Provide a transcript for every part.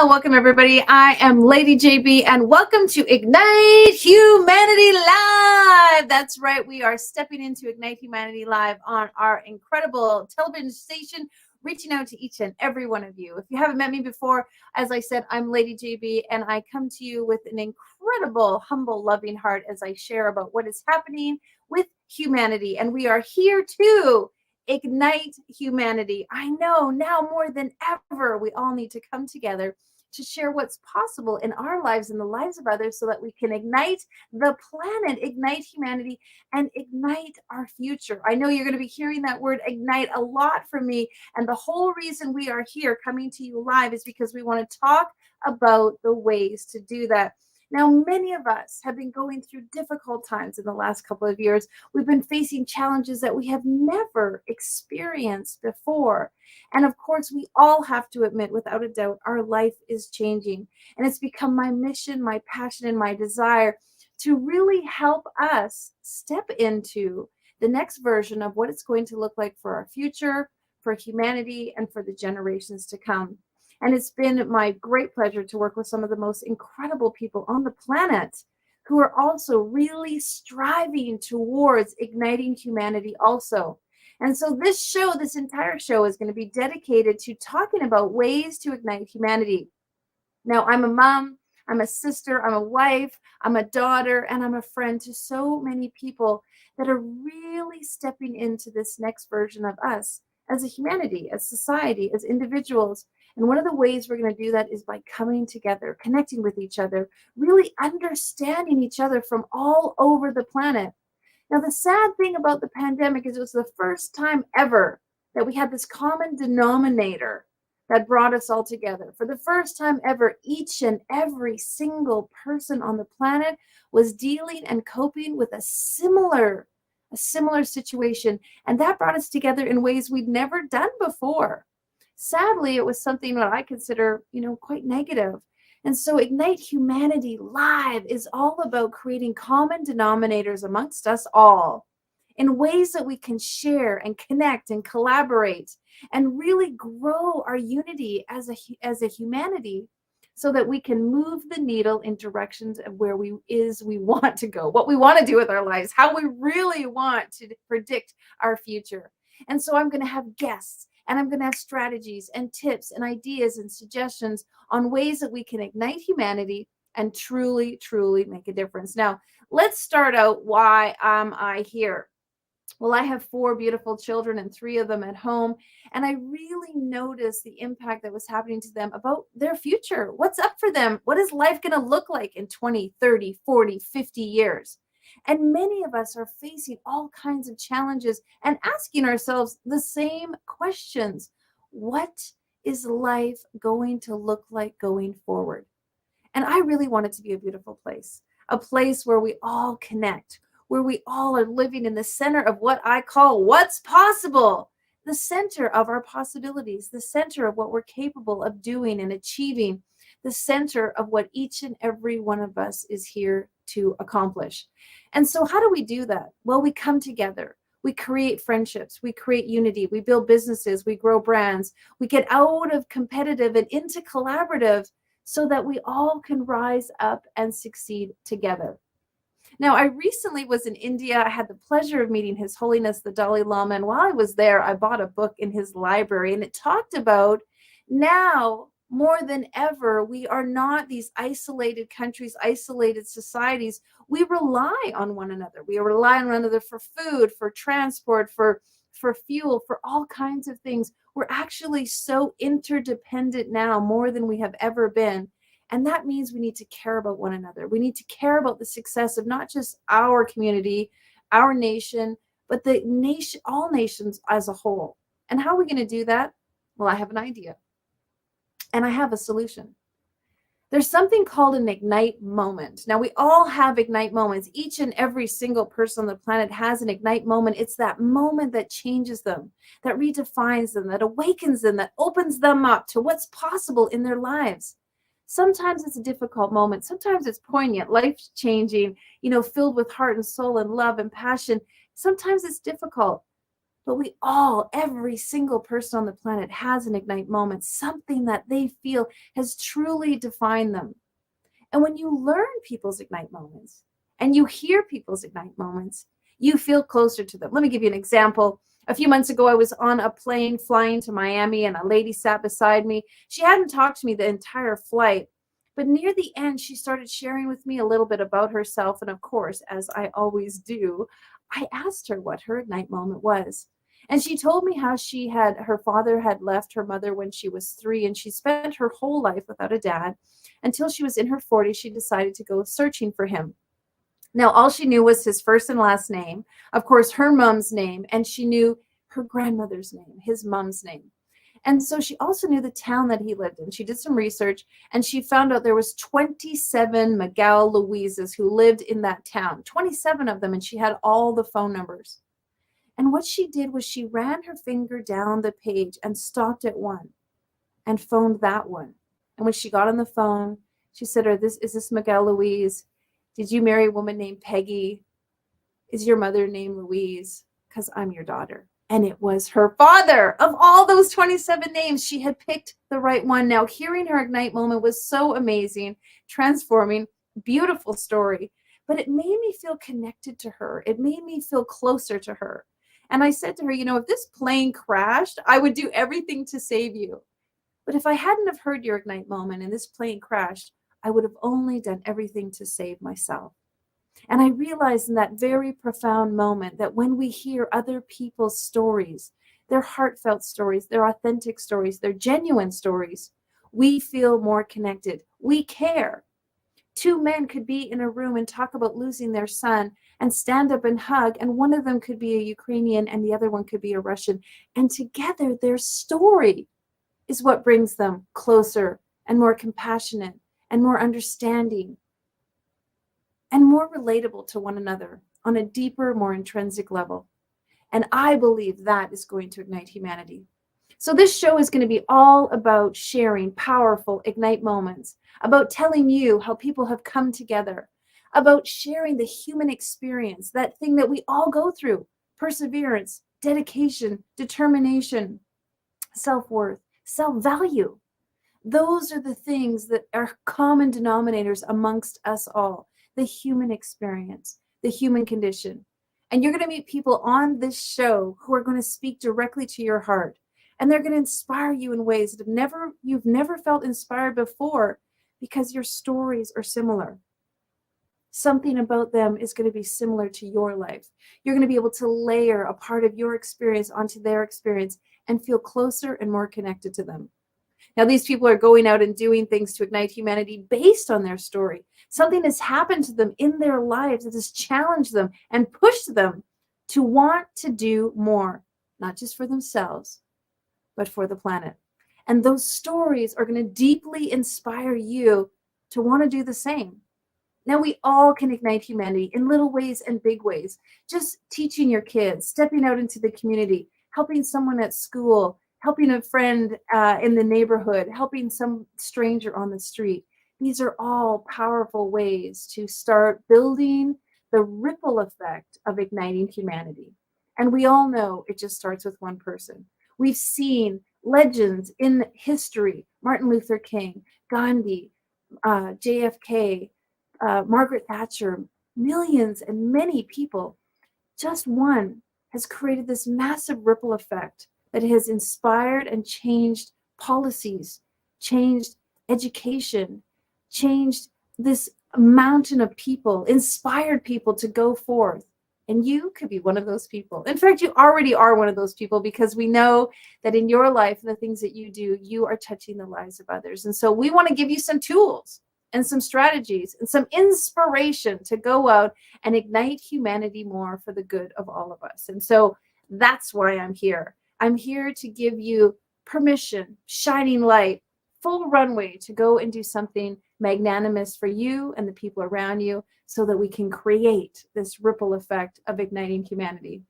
Welcome everybody. I am Lady JB and welcome to Ignite Humanity Live. That's right. We are stepping into Ignite Humanity Live on our incredible television station, reaching out to each and every one of you. If you haven't met me before, as I said, I'm Lady JB and I come to you with an incredible, humble, loving heart as I share about what is happening with humanity. And we are here to ignite humanity. I know now more than ever, we all need to come together to share what's possible in our lives and the lives of others so that we can ignite the planet, ignite humanity, and ignite our future. I know you're going to be hearing that word ignite a lot from me. And the whole reason we are here coming to you live is because we want to talk about the ways to do that. Now, many of us have been going through difficult times in the last couple of years. We've been facing challenges that we have never experienced before. And of course, we all have to admit, without a doubt, our life is changing. And it's become my mission, my passion, and my desire to really help us step into the next version of what it's going to look like for our future, for humanity, and for the generations to come. And it's been my great pleasure to work with some of the most incredible people on the planet who are also really striving towards igniting humanity also. And so this entire show is going to be dedicated to talking about ways to ignite humanity. Now, I'm a mom, I'm a sister, I'm a wife, I'm a daughter, and I'm a friend to so many people that are really stepping into this next version of us as a humanity, as society, as individuals. And one of the ways we're going to do that is by coming together, connecting with each other, really understanding each other from all over the planet. Now, the sad thing about the pandemic is it was the first time ever that we had this common denominator that brought us all together. For the first time ever, each and every single person on the planet was dealing and coping with a similar situation. And that brought us together in ways we'd never done before. Sadly, it was something that I consider, quite negative. And so Ignite Humanity Live is all about creating common denominators amongst us all in ways that we can share and connect and collaborate and really grow our unity as a humanity so that we can move the needle in directions of where we want to go, what we want to do with our lives, how we really want to predict our future. And so I'm going to have guests. And I'm going to have strategies and tips and ideas and suggestions on ways that we can ignite humanity and truly, truly make a difference. Now, let's start out. Why am I here? Well, I have 4 beautiful children and 3 of them at home. And I really noticed the impact that was happening to them about their future. What's up for them? What is life going to look like in 20, 30, 40, 50 years? And many of us are facing all kinds of challenges and asking ourselves the same questions. What is life going to look like going forward? And I really want it to be a beautiful place, a place where we all connect, where we all are living in the center of what I call what's possible, the center of our possibilities, the center of what we're capable of doing and achieving, the center of what each and every one of us is here to accomplish. And so how do we do that? Well, we come together. We create friendships. We create unity. We build businesses. We grow brands. We get out of competitive and into collaborative so that we all can rise up and succeed together. Now, I recently was in India. I had the pleasure of meeting His Holiness, the Dalai Lama. And while I was there, I bought a book in his library, and it talked about now more than ever, we are not these isolated countries, isolated societies. We rely on one another. We rely on one another for food, for transport, for fuel, for all kinds of things. We're actually so interdependent now, more than we have ever been. And that means we need to care about one another. We need to care about the success of not just our community, our nation, but the nation, all nations as a whole. And how are we going to do that? Well, I have an idea. And I have a solution. There's something called an ignite moment. Now, we all have ignite moments. Each and every single person on the planet has an ignite moment. It's that moment that changes them, that redefines them, that awakens them, that opens them up to what's possible in their lives. Sometimes it's a difficult moment. Sometimes it's poignant, life-changing, filled with heart and soul and love and passion. Sometimes it's difficult. But we all, every single person on the planet has an ignite moment, something that they feel has truly defined them. And when you learn people's ignite moments and you hear people's ignite moments, you feel closer to them. Let me give you an example. A few months ago, I was on a plane flying to Miami, and a lady sat beside me. She hadn't talked to me the entire flight, but near the end, she started sharing with me a little bit about herself. And of course, as I always do, I asked her what her ignite moment was. And she told me how her father had left her mother when she was 3, and she spent her whole life without a dad until she was in her 40s. She decided to go searching for him. Now, all she knew was his first and last name, of course, her mom's name, and she knew her grandmother's name, his mom's name. And so she also knew the town that he lived in. She did some research, and she found out there was 27 Miguel Louises who lived in that town, 27 of them, and she had all the phone numbers. And what she did was she ran her finger down the page and stopped at one and phoned that one. And when she got on the phone, she said, is this Miguel Louise? Did you marry a woman named Peggy? Is your mother named Louise? Because I'm your daughter. And it was her father. Of all those 27 names, she had picked the right one. Now, hearing her ignite moment was so amazing, transforming, beautiful story. But it made me feel connected to her. It made me feel closer to her. And I said to her, if this plane crashed, I would do everything to save you. But if I hadn't have heard your ignite moment and this plane crashed, I would have only done everything to save myself. And I realized in that very profound moment that when we hear other people's stories, their heartfelt stories, their authentic stories, their genuine stories, we feel more connected. We care. 2 men could be in a room and talk about losing their son and stand up and hug, and one of them could be a Ukrainian and the other one could be a Russian. And together, their story is what brings them closer and more compassionate and more understanding and more relatable to one another on a deeper, more intrinsic level. And I believe that is going to ignite humanity. So this show is going to be all about sharing powerful ignite moments, about telling you how people have come together, about sharing the human experience, that thing that we all go through: perseverance, dedication, determination, self-worth, self-value. Those are the things that are common denominators amongst us all: the human experience, the human condition. And you're going to meet people on this show who are going to speak directly to your heart. And they're going to inspire you in ways that you've never felt inspired before, because your stories are similar. Something about them is going to be similar to your life. You're going to be able to layer a part of your experience onto their experience and feel closer and more connected to them. Now, these people are going out and doing things to ignite humanity based on their story. Something has happened to them in their lives that has challenged them and pushed them to want to do more, not just for themselves, but for the planet. And those stories are going to deeply inspire you to want to do the same. Now, we all can ignite humanity in little ways and big ways. Just teaching your kids, stepping out into the community, helping someone at school, helping a friend in the neighborhood, helping some stranger on the street. These are all powerful ways to start building the ripple effect of igniting humanity. And we all know it just starts with one person. We've seen legends in history: Martin Luther King, Gandhi, JFK, Margaret Thatcher, millions and many people. Just one has created this massive ripple effect that has inspired and changed policies, changed education, changed this mountain of people, inspired people to go forth. And you could be one of those people. In fact, you already are one of those people, because we know that in your life and the things that you do, you are touching the lives of others. And so we want to give you some tools and some strategies and some inspiration to go out and ignite humanity more for the good of all of us. And so that's why I'm here. I'm here to give you permission, shining light, full runway to go and do something magnanimous for you and the people around you, so that we can create this ripple effect of igniting humanity.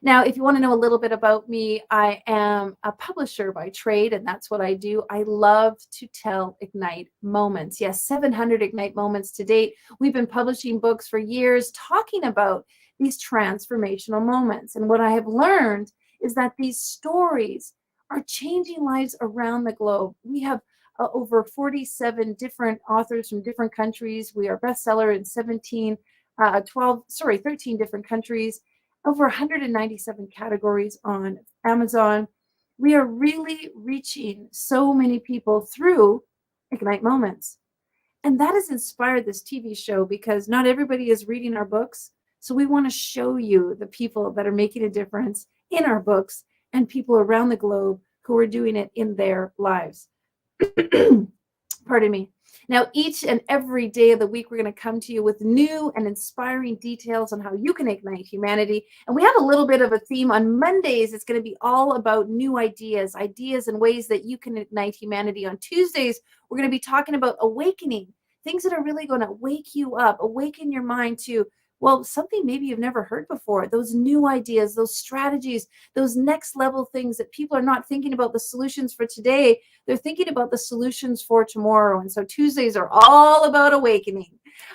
Now, if you want to know a little bit about me, I am a publisher by trade, and that's what I do. I love to tell Ignite moments. Yes, 700 Ignite moments to date. We've been publishing books for years talking about these transformational moments. And what I have learned is that these stories are changing lives around the globe. We have over 47 different authors from different countries. We are bestseller in 13 different countries, over 197 categories on Amazon. We are really reaching so many people through Ignite Moments. And that has inspired this TV show because not everybody is reading our books. So we want to show you the people that are making a difference in our books and people around the globe who are doing it in their lives. Pardon me. Now, each and every day of the week, we're going to come to you with new and inspiring details on how you can ignite humanity. And we have a little bit of a theme on Mondays. It's going to be all about new ideas and ways that you can ignite humanity. On Tuesdays, we're going to be talking about awakening, things that are really going to wake you up, awaken your mind to, well, something maybe you've never heard before, those new ideas, those strategies, those next level things that people are not thinking about the solutions for today. They're thinking about the solutions for tomorrow. And so Tuesdays are all about awakening.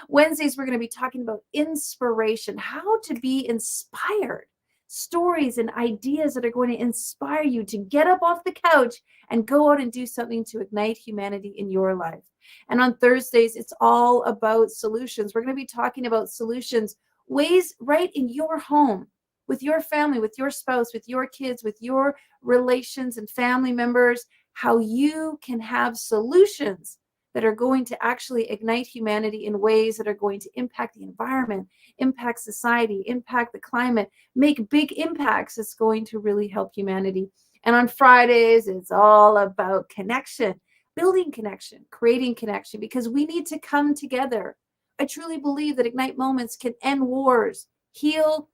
Wednesdays, we're going to be talking about inspiration, how to be inspired, stories and ideas that are going to inspire you to get up off the couch and go out and do something to ignite humanity in your life. And on Thursdays, it's all about solutions. We're going to be talking about solutions, ways right in your home, with your family, with your spouse, with your kids, with your relations and family members, how you can have solutions that are going to actually ignite humanity in ways that are going to impact the environment, impact society, impact the climate, make big impacts that's going to really help humanity. And on Fridays, it's all about connection, building connection, creating connection, because we need to come together. I truly believe that Ignite Moments can end wars, heal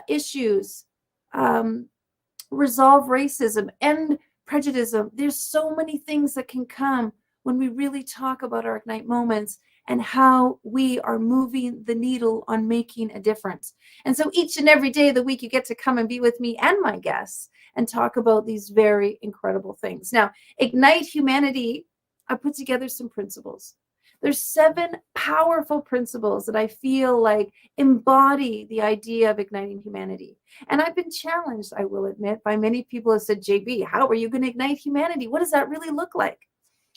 issues, resolve racism, end prejudice. There's so many things that can come when we really talk about our Ignite Moments and how we are moving the needle on making a difference. And so each and every day of the week, you get to come and be with me and my guests and talk about these very incredible things. Now, Ignite Humanity, I put together some principles. There's 7 powerful principles that I feel like embody the idea of igniting humanity. And I've been challenged, I will admit, by many people who said, JB, how are you going to ignite humanity? What does that really look like?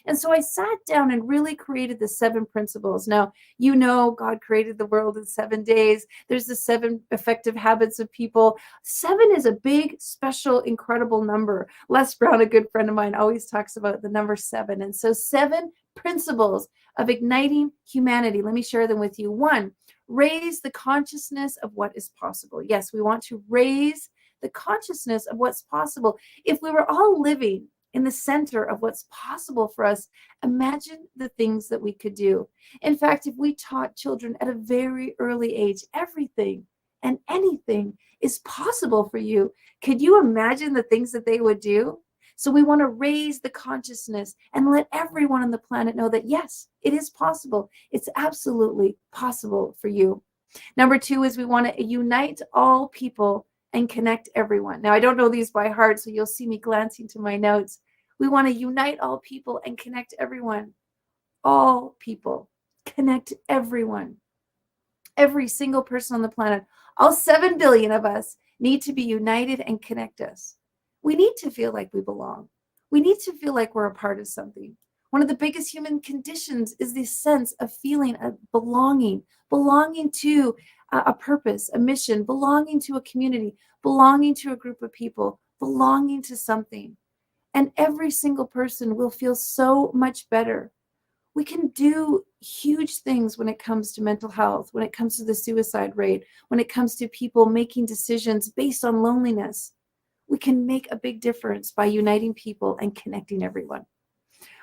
And so I sat down and really created the 7 principles. Now, you know, God created the world in 7 days. There's the 7 effective habits of people. 7 is a big, special, incredible number. Les Brown, a good friend of mine, always talks about the number 7. And so 7 principles of igniting humanity. Let me share them with you. 1, raise the consciousness of what is possible. Yes, we want to raise the consciousness of what's possible. If we were all living in the center of what's possible for us, imagine the things that we could do. In fact, if we taught children at a very early age, everything and anything is possible for you, could you imagine the things that they would do? So we want to raise the consciousness and let everyone on the planet know that, yes, it is possible. It's absolutely possible for you. Number 2 is we want to unite all people and connect everyone. Now, I don't know these by heart, so you'll see me glancing to my notes. We want to unite all people and connect everyone. All people. Connect everyone. Every single person on the planet. All 7 billion of us need to be united and connect us. We need to feel like we belong. We need to feel like we're a part of something. One of the biggest human conditions is this sense of feeling of belonging to a purpose, a mission, belonging to a community, belonging to a group of people, belonging to something. And every single person will feel so much better. We can do huge things when it comes to mental health, when it comes to the suicide rate, when it comes to people making decisions based on loneliness. We can make a big difference by uniting people and connecting everyone.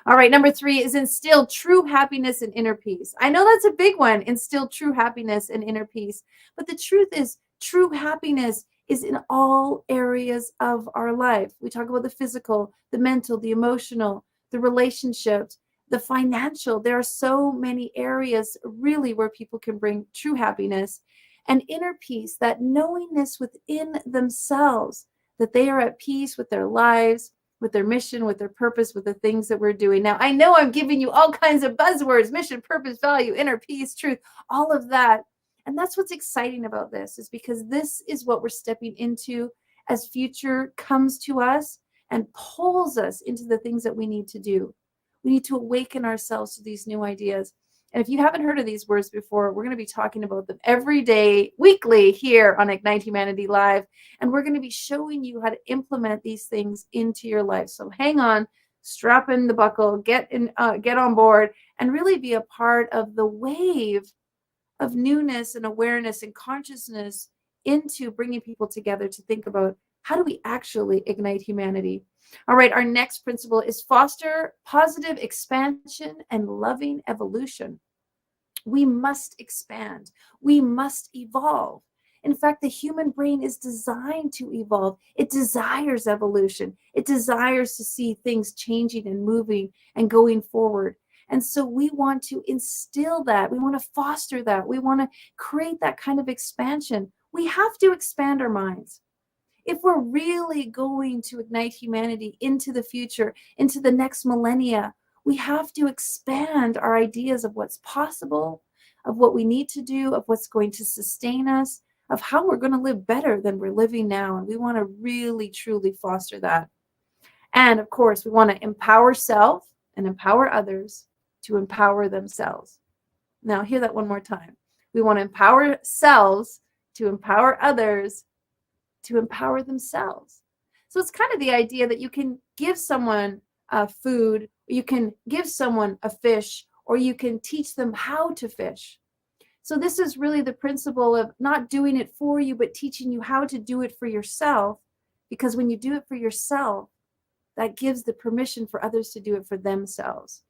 All right, number 3 is instill true happiness and inner peace. I know that's a big one, instill true happiness and inner peace. But the truth is, true happiness is in all areas of our life. We talk about the physical, the mental, the emotional, the relationships, the financial. There are so many areas really where people can bring true happiness. and inner peace, that knowingness within themselves, that they are at peace with their lives, with their mission, with their purpose, with the things that we're doing. Now, I know I'm giving you all kinds of buzzwords: mission, purpose, value, inner peace, truth, all of that. And that's what's exciting about this, is because this is what we're stepping into as future comes to us and pulls us into the things that we need to do. We need to awaken ourselves to these new ideas. And if you haven't heard of these words before, we're going to be talking about them every day, weekly, here on Ignite Humanity Live. And we're going to be showing you how to implement these things into your life. So hang on, strap in the buckle, get on board, and really be a part of the wave of newness and awareness and consciousness into bringing people together to think about, how do we actually ignite humanity? All right, our next principle is foster positive expansion and loving evolution. We must expand. We must evolve. In fact, the human brain is designed to evolve. It desires evolution. It desires to see things changing and moving and going forward. And so we want to instill that. We want to foster that. We want to create that kind of expansion. We have to expand our minds. If we're really going to ignite humanity into the future, into the next millennia, we have to expand our ideas of what's possible, of what we need to do, of what's going to sustain us, of how we're going to live better than we're living now. And we want to really, truly foster that. And of course, we want to empower self and empower others to empower themselves. Now, hear that one more time. We want to empower selves to empower others to empower themselves. So it's kind of the idea that you can give someone food, you can give someone a fish, or you can teach them how to fish. So this is really the principle of not doing it for you, but teaching you how to do it for yourself. Because when you do it for yourself, that gives the permission for others to do it for themselves.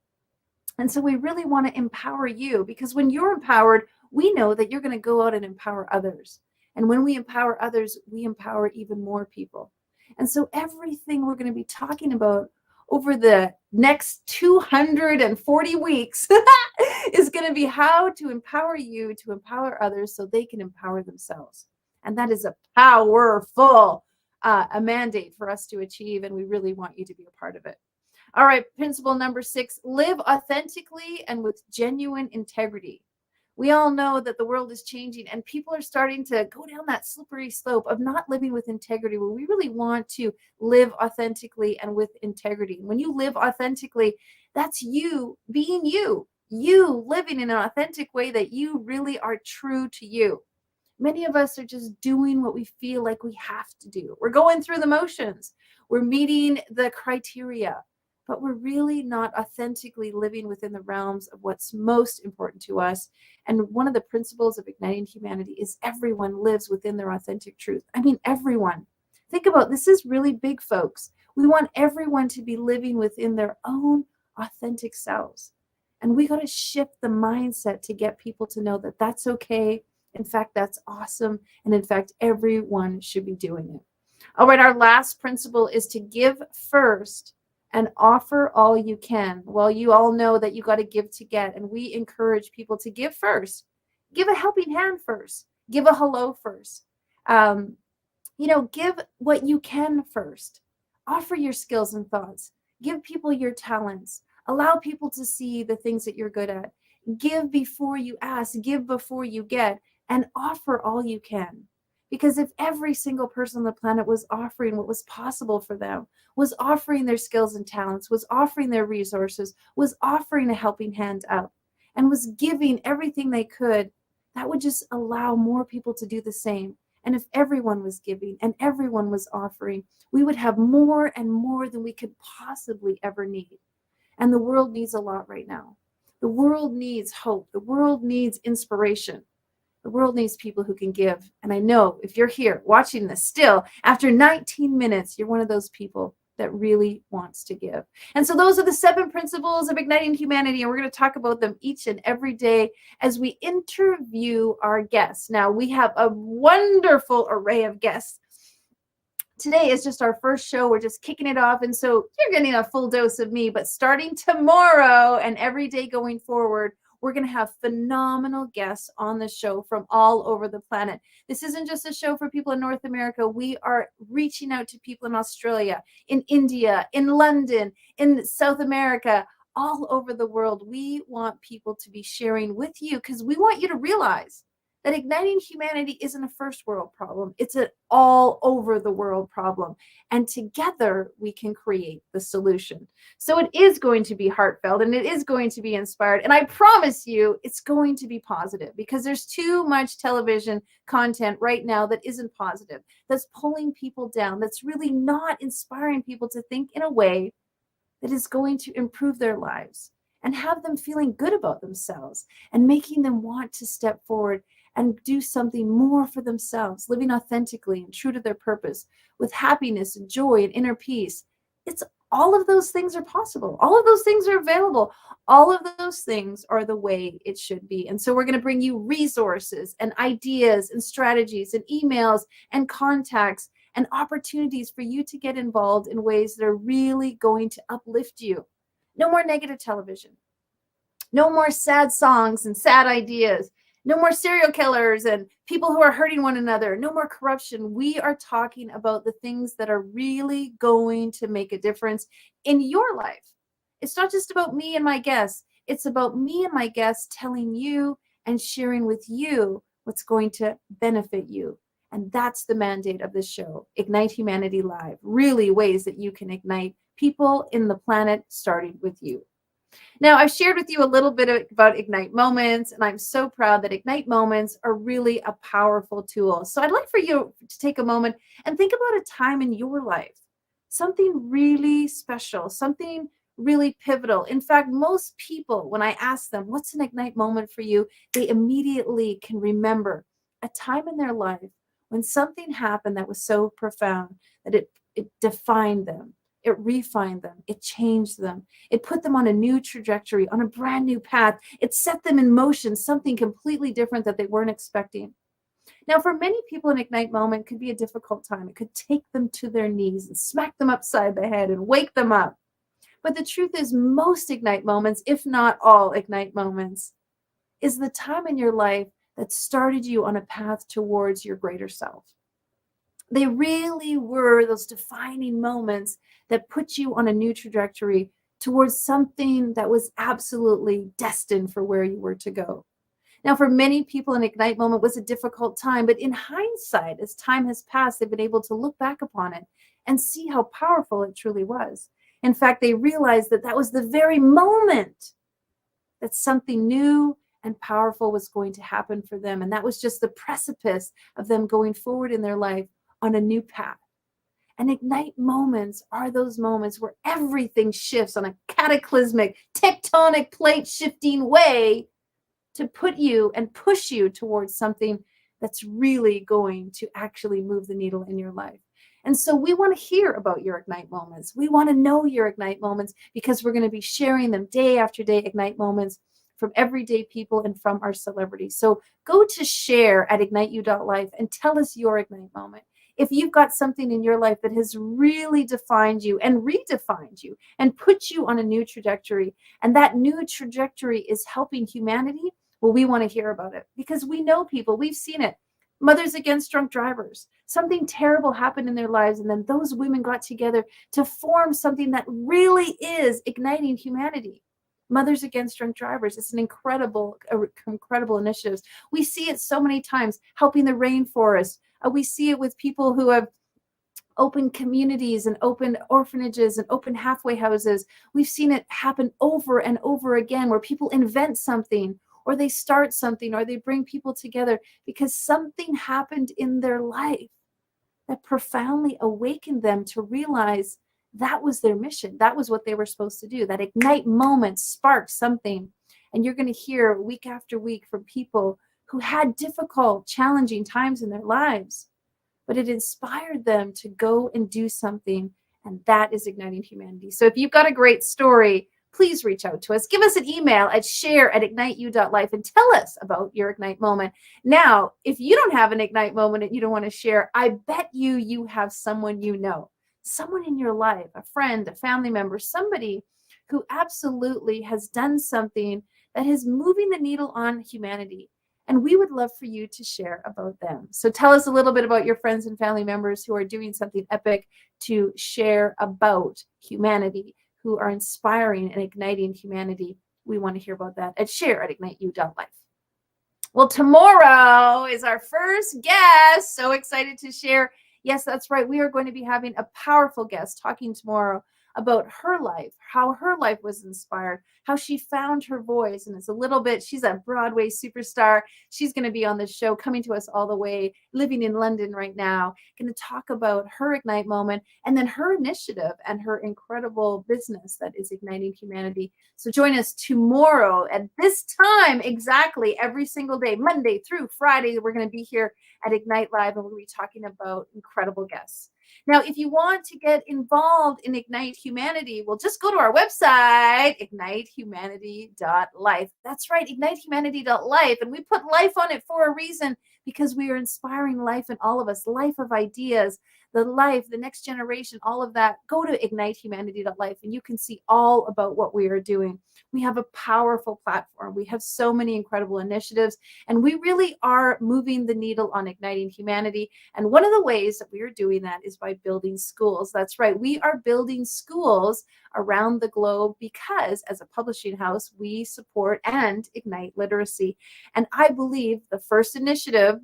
And so we really want to empower you, because when you're empowered, we know that you're going to go out and empower others. And when we empower others, we empower even more people. And so everything we're going to be talking about over the next 240 weeks is going to be how to empower you to empower others so they can empower themselves. And that is a powerful a mandate for us to achieve. And we really want you to be a part of it. All right, principle number 6, live authentically and with genuine integrity. We all know that the world is changing and people are starting to go down that slippery slope of not living with integrity, where we really want to live authentically and with integrity. When you live authentically, that's you being you living in an authentic way that you really are true to you. Many of us are just doing what we feel like we have to do. We're going through the motions. We're meeting the criteria, but we're really not authentically living within the realms of what's most important to us. And one of the principles of igniting humanity is everyone lives within their authentic truth. I mean, everyone. Think about this is really big, folks. We want everyone to be living within their own authentic selves. And we got to shift the mindset to get people to know that that's okay. In fact, that's awesome. And in fact, everyone should be doing it. All right, our last principle is to give first and offer all you can. Well, you all know that you got to give to get, and we encourage people to give first. Give a helping hand first. Give a hello first. Give what you can first. Offer your skills and thoughts. Give people your talents. Allow people to see the things that you're good at. Give before you ask. Give before you get, and offer all you can. Because if every single person on the planet was offering what was possible for them, was offering their skills and talents, was offering their resources, was offering a helping hand out, and was giving everything they could, that would just allow more people to do the same. And if everyone was giving and everyone was offering, we would have more and more than we could possibly ever need. And the world needs a lot right now. The world needs hope. The world needs inspiration. The world needs people who can give. And I know if you're here watching this still, after 19 minutes, you're one of those people that really wants to give. And so those are the 7 principles of igniting humanity. And we're going to talk about them each and every day as we interview our guests. Now, we have a wonderful array of guests. Today is just our first show. We're just kicking it off. And so you're getting a full dose of me. But starting tomorrow and every day going forward, We're going to have phenomenal guests on the show from all over the planet. This isn't just a show for people in North America. We are reaching out to people in Australia, in India, in London, in South America, all over the world. We want people to be sharing with you because we want you to realize that igniting humanity isn't a first world problem. It's an all over the world problem. And together we can create the solution. So it is going to be heartfelt and it is going to be inspired. And I promise you it's going to be positive because there's too much television content right now that isn't positive, that's pulling people down, that's really not inspiring people to think in a way that is going to improve their lives and have them feeling good about themselves and making them want to step forward and do something more for themselves, living authentically and true to their purpose with happiness and joy and inner peace. It's all of those things are possible. All of those things are available. All of those things are the way it should be. And so we're going to bring you resources and ideas and strategies and emails and contacts and opportunities for you to get involved in ways that are really going to uplift you. No more negative television. No more sad songs and sad ideas. No more serial killers and people who are hurting one another. No more corruption. We are talking about the things that are really going to make a difference in your life. It's not just about me and my guests. It's about me and my guests telling you and sharing with you what's going to benefit you. And that's the mandate of this show, Ignite Humanity Live. Really ways that you can ignite people in the planet, starting with you. Now, I've shared with you a little bit about Ignite Moments, and I'm so proud that Ignite Moments are really a powerful tool. So I'd like for you to take a moment and think about a time in your life, something really special, something really pivotal. In fact, most people, when I ask them, what's an Ignite moment for you, they immediately can remember a time in their life when something happened that was so profound that it defined them. It refined them. It changed them. It put them on a new trajectory, on a brand new path. It set them in motion, something completely different that they weren't expecting. Now, for many people, an Ignite moment could be a difficult time. It could take them to their knees and smack them upside the head and wake them up. But the truth is, most Ignite moments, if not all Ignite moments, is the time in your life that started you on a path towards your greater self. They really were those defining moments that put you on a new trajectory towards something that was absolutely destined for where you were to go. Now, for many people, an Ignite moment was a difficult time, but in hindsight, as time has passed, they've been able to look back upon it and see how powerful it truly was. In fact, they realized that that was the very moment that something new and powerful was going to happen for them. And that was just the precipice of them going forward in their life on a new path. And Ignite moments are those moments where everything shifts on a cataclysmic, tectonic plate shifting way to put you and push you towards something that's really going to actually move the needle in your life. And so we want to hear about your Ignite moments. We want to know your Ignite moments because we're going to be sharing them day after day, Ignite moments from everyday people and from our celebrities. So go to share at igniteyou.life and tell us your Ignite moment. If you've got something in your life that has really defined you and redefined you and put you on a new trajectory, and that new trajectory is helping humanity, well, we want to hear about it because we know people, we've seen it. Mothers Against Drunk Drivers. Something terrible happened in their lives, and then those women got together to form something that really is igniting humanity. Mothers Against Drunk Drivers. It's an incredible initiative. We see it so many times, helping the rainforest. We see it with people who have opened communities and opened orphanages and opened halfway houses. We've seen it happen over and over again where people invent something or they start something or they bring people together because something happened in their life that profoundly awakened them to realize that was their mission. That was what they were supposed to do. That Ignite moment sparked something. And you're going to hear week after week from people who had difficult, challenging times in their lives, but it inspired them to go and do something. And that is igniting humanity. So if you've got a great story, please reach out to us. Give us an email at share@igniteyou.life and tell us about your Ignite moment. Now, if you don't have an Ignite moment and you don't want to share, I bet you have someone you know, someone in your life, a friend, a family member, somebody who absolutely has done something that is moving the needle on humanity. And we would love for you to share about them. So tell us a little bit about your friends and family members who are doing something epic to share about humanity, who are inspiring and igniting humanity. We want to hear about that at share@igniteyou.life. Well, tomorrow is our first guest. So excited to share. Yes, that's right. We are going to be having a powerful guest talking tomorrow about her life, how her life was inspired, how she found her voice. And it's a little bit, she's a Broadway superstar. She's going to be on the show, coming to us all the way, living in London right now, going to talk about her Ignite moment and then her initiative and her incredible business that is igniting humanity. So join us tomorrow at this time, exactly every single day, Monday through Friday. We're going to be here at Ignite Live, and we'll be talking about incredible guests. Now, if you want to get involved in Ignite Humanity, well, just go to our website, ignitehumanity.life. That's right, ignitehumanity.life. And we put life on it for a reason, because we are inspiring life in all of us, life of ideas, the life, the next generation, all of that. Go to ignitehumanity.life and you can see all about what we are doing. We have a powerful platform. We have so many incredible initiatives, and we really are moving the needle on igniting humanity. And one of the ways that we are doing that is by building schools. That's right. We are building schools around the globe because as a publishing house, we support and ignite literacy. And I believe the first initiative,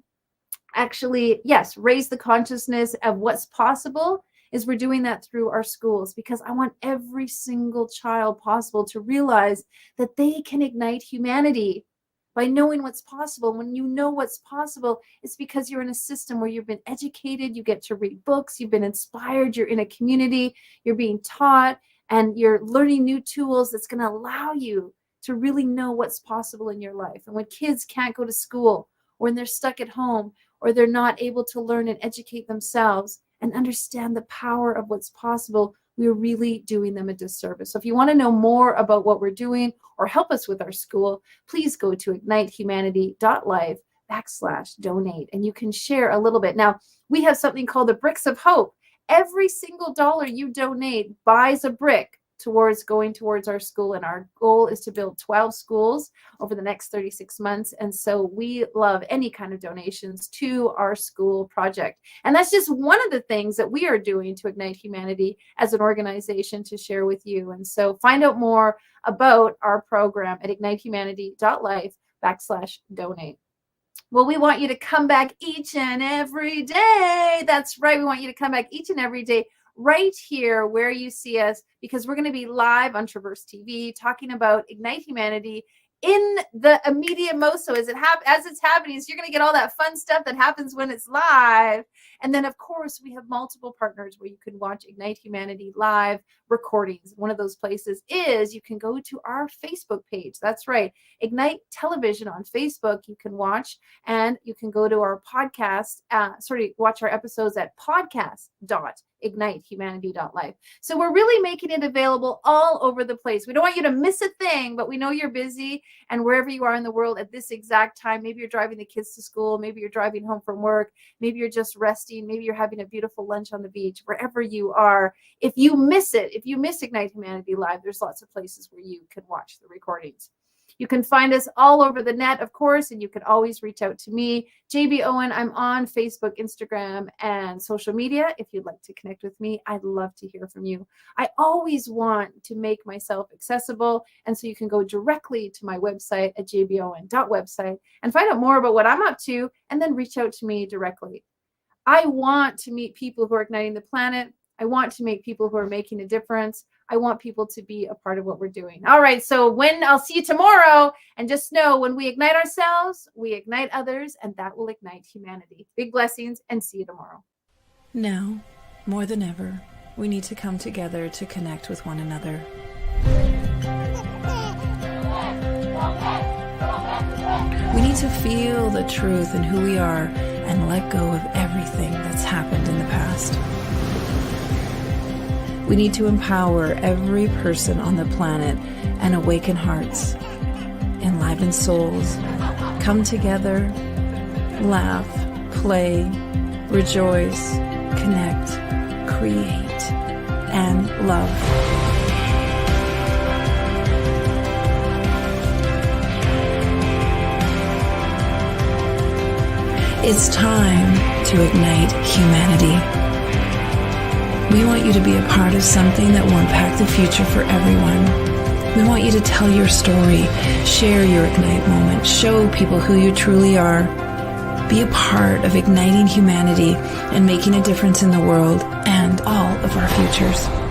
actually, yes, raise the consciousness of what's possible, is we're doing that through our schools, because I want every single child possible to realize that they can ignite humanity by knowing what's possible. When you know what's possible, it's because you're in a system where you've been educated, you get to read books, you've been inspired, you're in a community, you're being taught, and you're learning new tools that's going to allow you to really know what's possible in your life. And when kids can't go to school, or when they're stuck at home, or they're not able to learn and educate themselves and understand the power of what's possible, we're really doing them a disservice. So if you want to know more about what we're doing or help us with our school, please go to ignitehumanity.life/donate, and you can share a little bit. Now, we have something called the Bricks of Hope. Every single dollar you donate buys a brick towards going towards our school, and our goal is to build 12 schools over the next 36 months. And so we love any kind of donations to our school project. And that's just one of the things that we are doing to ignite humanity as an organization to share with you. And so find out more about our program at ignitehumanity.life/donate. Well, we want you to come back each and every day. That's right. We want you to come back each and every day right here where you see us, because we're going to be live on Traverse TV talking about Ignite Humanity in the immediate most. So as it's happening, so you're going to get all that fun stuff that happens when it's live. And then, of course, we have multiple partners where you can watch Ignite Humanity live recordings. One of those places is you can go to our Facebook page. That's right. Ignite Television on Facebook. You can watch, and you can go to our podcast, watch our episodes at podcast.ignitehumanity.life. So we're really making it available all over the place. We don't want you to miss a thing, but we know you're busy, and wherever you are in the world at this exact time, maybe you're driving the kids to school, maybe you're driving home from work, maybe you're just resting, maybe you're having a beautiful lunch on the beach, wherever you are. If you miss it, if you miss Ignite Humanity Live, there's lots of places where you can watch the recordings. You can find us all over the net, of course, and you can always reach out to me, JB Owen. I'm on Facebook, Instagram, and social media. If you'd like to connect with me, I'd love to hear from you. I always want to make myself accessible, and so you can go directly to my website at jbowen.website and find out more about what I'm up to, and then reach out to me directly. I want to meet people who are igniting the planet. I want to meet people who are making a difference. I want people to be a part of what we're doing. All right, so I'll see you tomorrow, and just know when we ignite ourselves, we ignite others, and that will ignite humanity. Big blessings, and see you tomorrow. Now, more than ever, we need to come together to connect with one another. We need to feel the truth in who we are and let go of everything that's happened in the past. We need to empower every person on the planet and awaken hearts, enliven souls, come together, laugh, play, rejoice, connect, create, and love. It's time to ignite humanity. We want you to be a part of something that will impact the future for everyone. We want you to tell your story, share your Ignite moment, show people who you truly are. Be a part of igniting humanity and making a difference in the world and all of our futures.